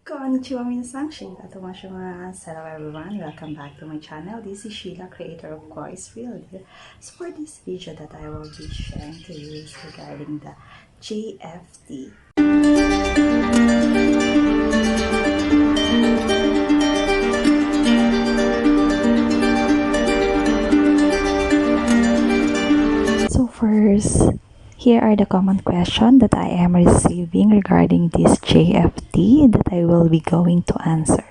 Konnichiwa minsan, Sheila Tomashimasu. Hello everyone, welcome back to my channel. This is Sheila, creator of Voice Field. So for this video that I will be sharing to you is regarding the JFT. So first, here are the common questions that I am receiving regarding this JFT that I will be going to answer.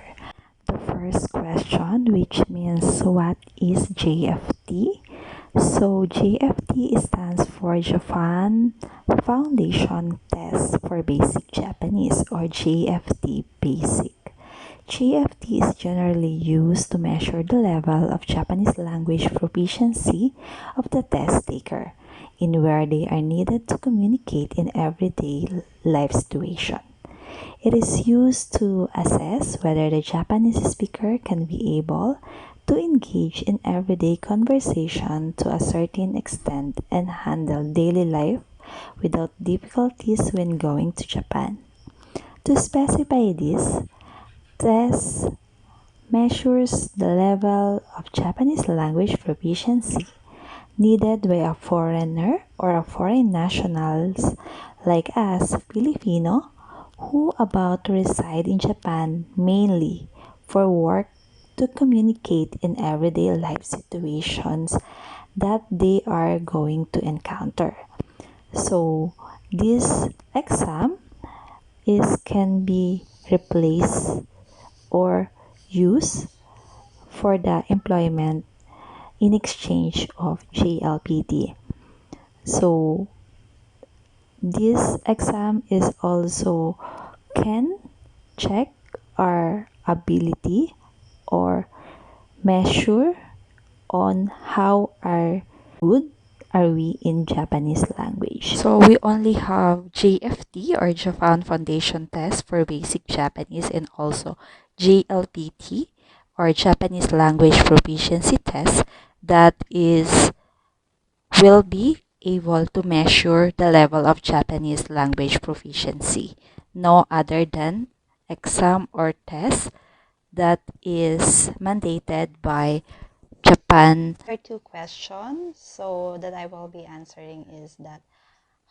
The first question, which means what is JFT? So JFT stands for Japan Foundation Test for Basic Japanese, or JFT Basic. JFT is generally used to measure the level of Japanese language proficiency of the test taker in where they are needed to communicate in everyday life situation. It is used to assess whether the Japanese speaker can be able to engage in everyday conversation to a certain extent and handle daily life without difficulties when going to Japan. To specify this, test measures the level of Japanese language proficiency needed by a foreigner or a foreign nationals like us, Filipino, who about to reside in Japan mainly for work to communicate in everyday life situations that they are going to encounter. So this exam can be replaced or used for the employment in exchange of JLPT. So this exam is also can check our ability or measure on how good are we in Japanese language. So we only have JFT, or Japan Foundation Test for Basic Japanese, and also JLPT, or Japanese Language Proficiency Test, that will be able to measure the level of Japanese language proficiency. No other than exam or test that is mandated by Japan. There are two questions so that I will be answering is that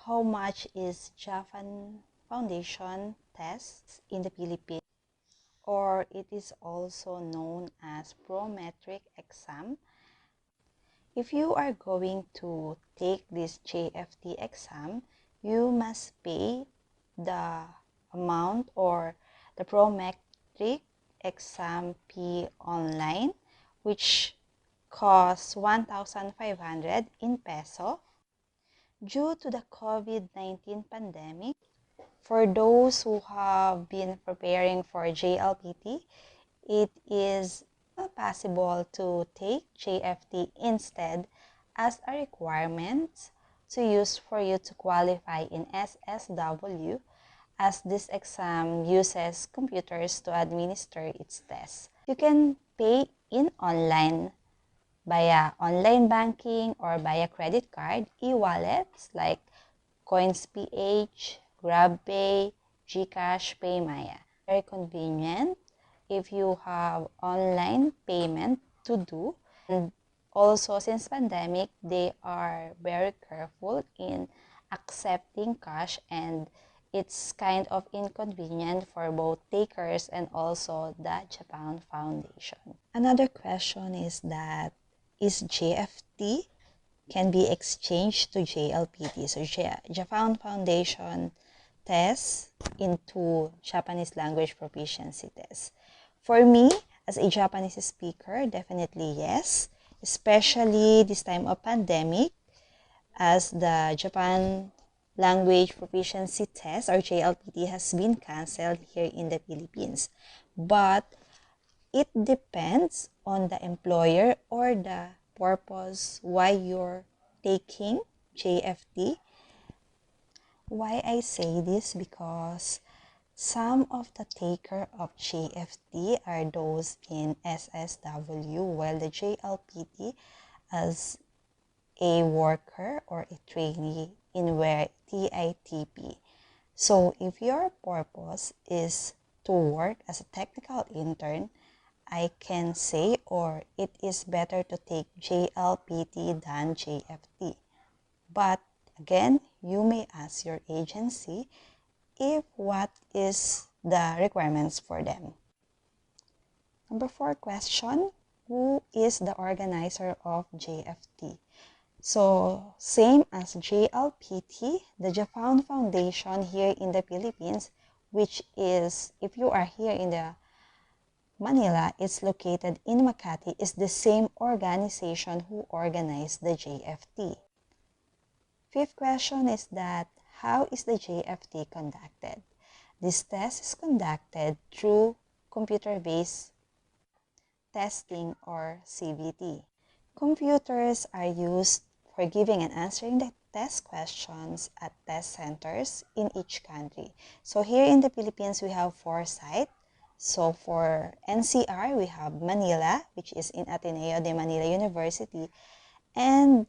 how much is Japan Foundation tests in the Philippines, or it is also known as prometric exam. If you are going to take this JFT exam, you must pay the amount or the prometric exam fee online, which costs 1,500 in peso. Due to the COVID-19 pandemic, for those who have been preparing for JLPT, it is not possible to take JFT instead as a requirement to use for you to qualify in SSW, as this exam uses computers to administer its tests. You can pay in online via online banking or via credit card, e-wallets like CoinsPH, GrabPay, GCash, PayMaya. Very convenient if you have online payment to do. And also, since pandemic, they are very careful in accepting cash, and it's kind of inconvenient for both takers and also the Japan Foundation. Another question is that is JFT can be exchanged to JLPT. So Japan Foundation test into Japanese language proficiency test. For me, as a Japanese speaker, definitely yes, especially this time of pandemic, as the Japan language proficiency test, or JLPT, has been canceled here in the Philippines. But it depends on the employer or the purpose why you're taking JFT. Why I say this? Because some of the taker of JFT are those in SSW, while the JLPT as a worker or a trainee in where TITP. So if your purpose is to work as a technical intern, I can say, or it is better to take JLPT than JFT. But again, you may ask your agency if what is the requirements for them. Number 4 question, who is the organizer of JFT? So, same as JLPT, the Japan Foundation here in the Philippines, which is, if you are here in the Manila, it's located in Makati, is the same organization who organized the JFT. Fifth question is that, how is the JFT conducted? This test is conducted through computer-based testing or CBT. Computers are used for giving and answering the test questions at test centers in each country. So here in the Philippines, we have 4 sites. So for NCR, we have Manila, which is in Ateneo de Manila University, and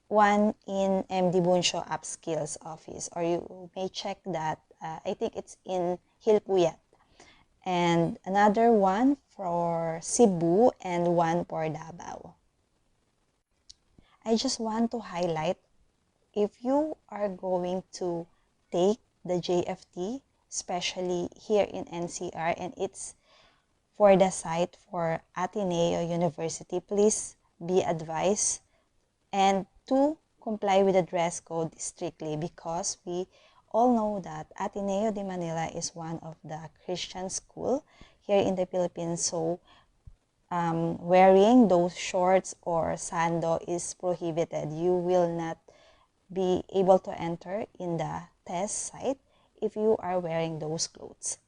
one in MD Buncho Upskills office, or you may check that, I think it's in Hilpuyat. And another one for Cebu and one for Davao. I just want to highlight, if you are going to take the JFT, especially here in NCR, and it's for the site for Ateneo University, please be advised and to comply with the dress code strictly, because we all know that Ateneo de Manila is one of the Christian school here in the Philippines. So wearing those shorts or sando is prohibited. You will not be able to enter in the test site if you are wearing those clothes.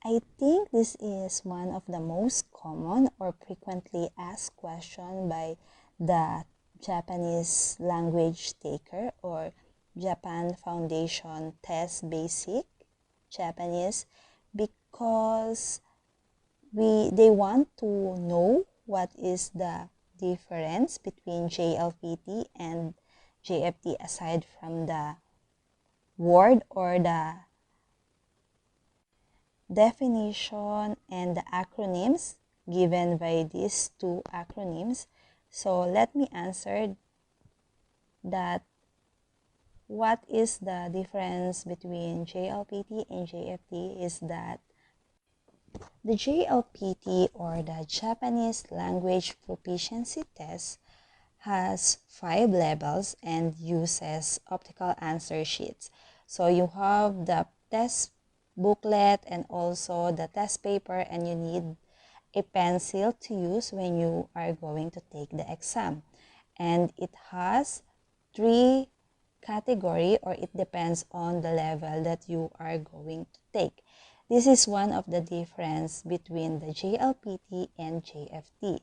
I think this is one of the most common or frequently asked question by the Japanese language taker or Japan Foundation Test Basic Japanese, because they want to know what is the difference between JLPT and JFT aside from the word or the definition and the acronyms given by these 2 acronyms. So let me answer that. What is the difference between JLPT and JFT is that the JLPT, or the Japanese Language Proficiency Test, has 5 levels and uses optical answer sheets. So you have the test booklet and also the test paper, and you need a pencil to use when you are going to take the exam. And it has 3 category, or it depends on the level that you are going to take. This is one of the difference between the JLPT and JFT.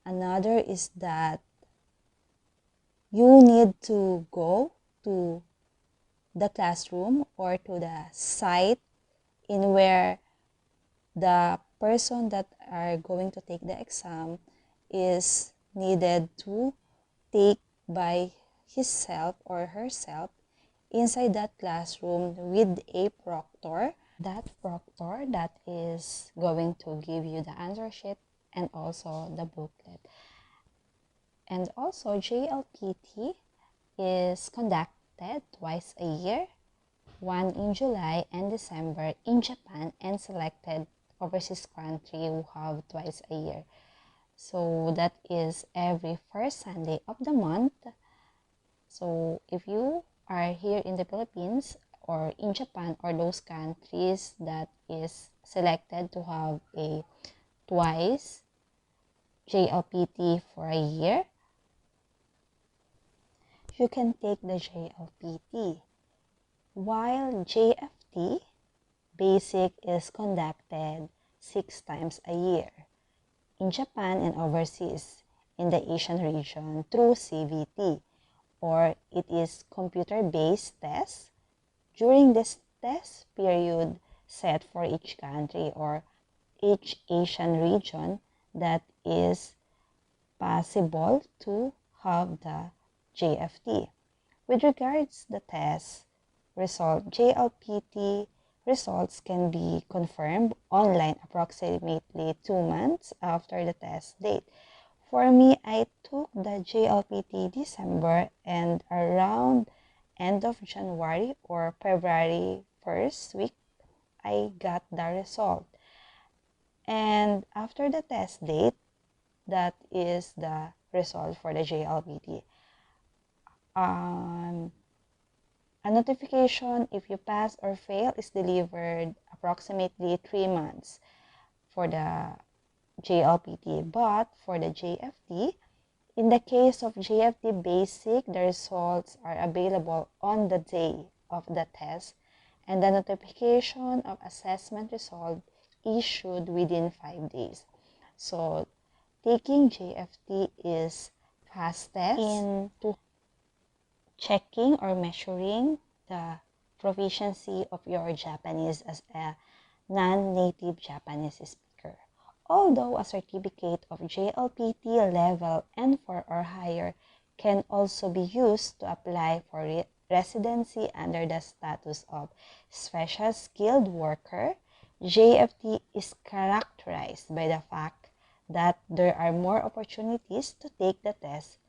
Another is that you need to go to the classroom or to the site in where the person that are going to take the exam is needed to take by himself or herself inside that classroom with a proctor. That proctor that is going to give you the answer sheet and also the booklet. And also JLPT is conducted twice a year, one in July and December in Japan, and selected overseas country who have twice a year. So that is every first Sunday of the month. So if you are here in the Philippines or in Japan or those countries that is selected to have a twice JLPT for a year, you can take the JLPT. While JFT Basic is conducted 6 times a year in Japan and overseas in the Asian region through CVT, or it is computer-based test during this test period set for each country or each Asian region that is possible to have the JFT. With regards to the test result, JLPT results can be confirmed online approximately 2 months after the test date. For me, I took the JLPT December, and around end of January or February first week, I got the result. And after the test date, that is the result for the JLPT. A notification if you pass or fail is delivered approximately 3 months for the JLPT. But for the JFT, in the case of JFT Basic, the results are available on the day of the test, and the notification of assessment result issued within 5 days. So, taking JFT is fastest in checking or measuring the proficiency of your Japanese as a non-native Japanese speaker. Although a certificate of JLPT level N4 or higher can also be used to apply for residency under the status of Special Skilled Worker, JFT is characterized by the fact that there are more opportunities to take the test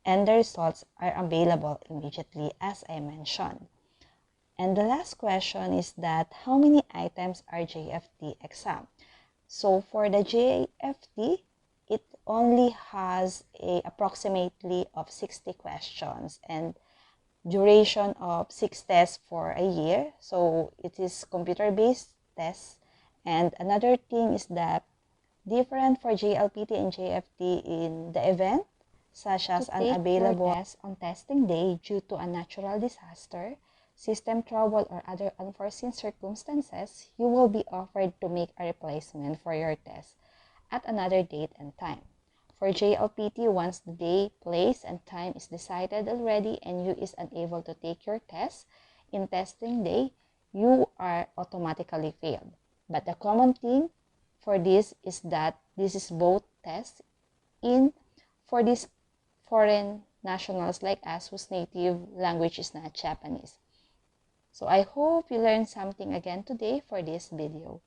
and the results are available immediately, as I mentioned. And the last question is that how many items are JFT exam? So for the JFT, it only has a approximately of 60 questions and duration of 6 tests for a year. So it is computer-based tests. And another thing is that different for JLPT and JFT in the event, such as unavailable test on testing day due to a natural disaster, system trouble, or other unforeseen circumstances, you will be offered to make a replacement for your test at another date and time. For JLPT, once the day, place, and time is decided already and you is unable to take your test in testing day, you are automatically failed. But the common thing for this is that this is both tests in for these foreign nationals like us whose native language is not Japanese. So I hope you learned something again today for this video.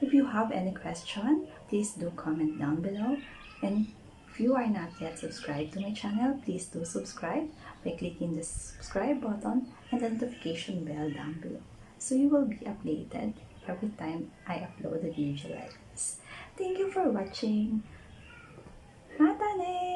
If you have any question, please do comment down below. And if you are not yet subscribed to my channel, please do subscribe by clicking the subscribe button and the notification bell down below. So you will be updated every time I upload a video like this. Thank you for watching. Mata ne!